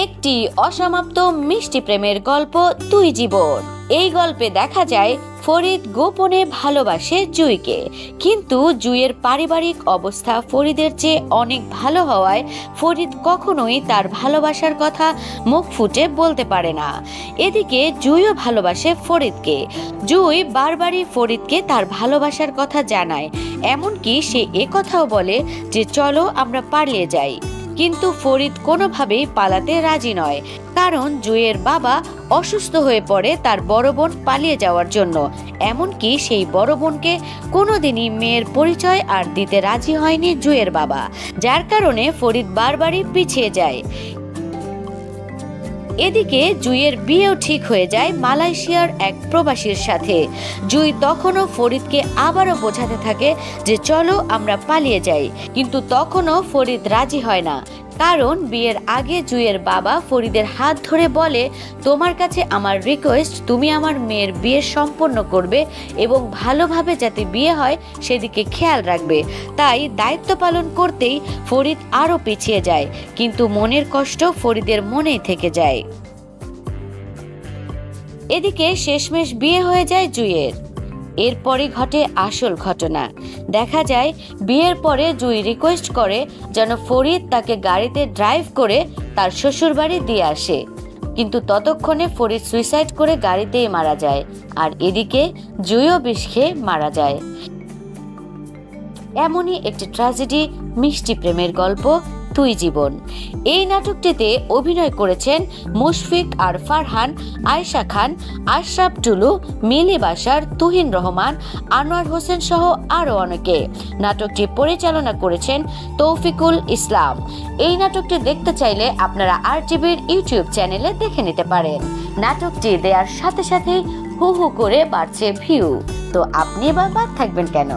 একটি অসমাপ্ত মিষ্টি প্রেমের গল্প তুই জীবন। এই গল্পে দেখা যায় ফরিদ গোপনে ভালোবাসে জুঁইকে, কিন্তু জুঁইয়ের পারিবারিক অবস্থা ফরিদের চেয়ে অনেক ভালো হওয়ায় ফরিদ কখনোই তার ভালোবাসার কথা মুখ ফুটে বলতে পারে না। এদিকে জুঁইও ভালোবাসে ফরিদকে। জুঁই বারবারই ফরিদকে তার ভালোবাসার কথা জানায়, এমনকি সে একথাও বলে যে চলো আমরা পালিয়ে যাই। কিন্তু ফরিদ কোনোভাবেই পালাতে রাজি নয়, কারণ জুঁইয়ের বাবা অসুস্থ হয়ে পড়ে তার বড় বোন পালিয়ে যাওয়ার জন্য। এমনকি সেই বড় বোনকে কোনোদিনই মেয়ের পরিচয় আর দিতে রাজি হয়নি জুঁইয়ের বাবা, যার কারণে ফরিদ বারবারই পিছিয়ে যায়। এদিকে জুঁইয়ের বিয়েও ঠিক হয়ে যায় মালয়েশিয়ার এক প্রবাসীর সাথে। জুঁই তখনও ফরিদকে আবারও বোঝাতে থাকে যে চলো আমরা পালিয়ে যাই, কিন্তু তখনও ফরিদ রাজি হয় না, কারণ বিয়ের আগে জুঁইয়ের বাবা ফরিদের হাত ধরে বলে, তোমার কাছে আমার রিকোয়েস্ট, তুমি আমার মেয়ের বিয়ে সম্পন্ন করবে এবং ভালোভাবে যাতে বিয়ে হয় সেদিকে খেয়াল রাখবে। তাই দায়িত্ব পালন করতেই ফরিদ আরও পিছিয়ে যায়, কিন্তু মনের কষ্ট ফরিদের মনেই থেকে যায়। এদিকে শেষমেশ বিয়ে হয়ে যায় জুঁইয়ের। এরপরই ঘটে আসল ঘটনা। দেখা যায় বিয়ের পরে জুঁই রিকোয়েস্ট করে যেন ফরিদ তাকে গাড়িতে ড্রাইভ করে তার শ্বশুরবাড়ি দিয়ে আসে, কিন্তু ততক্ষণে ফরিদ সুইসাইড করে গাড়িতেই মারা যায়, আর এদিকে জুঁইও বিষ খেয়ে মারা যায়। এমনই একটি ট্র্যাজেডি মিষ্টি প্রেমের গল্প তুই জীবন। এই নাটকটিতে অভিনয় করেছেন মুশফিক আর ফারহান, আয়েশা খান, আশরাফ টুলু, মিলি বাশার, তুহিন রহমান, আনোয়ার হোসেন সহ আরও অনেকে। নাটকটি পরিচালনা করেছেন তৌফিকুল ইসলাম। এই নাটকটি দেখতে চাইলে আপনারা RTVর ইউটিউব চ্যানেলে দেখে নিতে পারেন। নাটকটি দেওয়ার সাথে সাথেই হু হু করে বাড়ছে ভিউ, তো আপনি এবার বাদ থাকবেন কেন?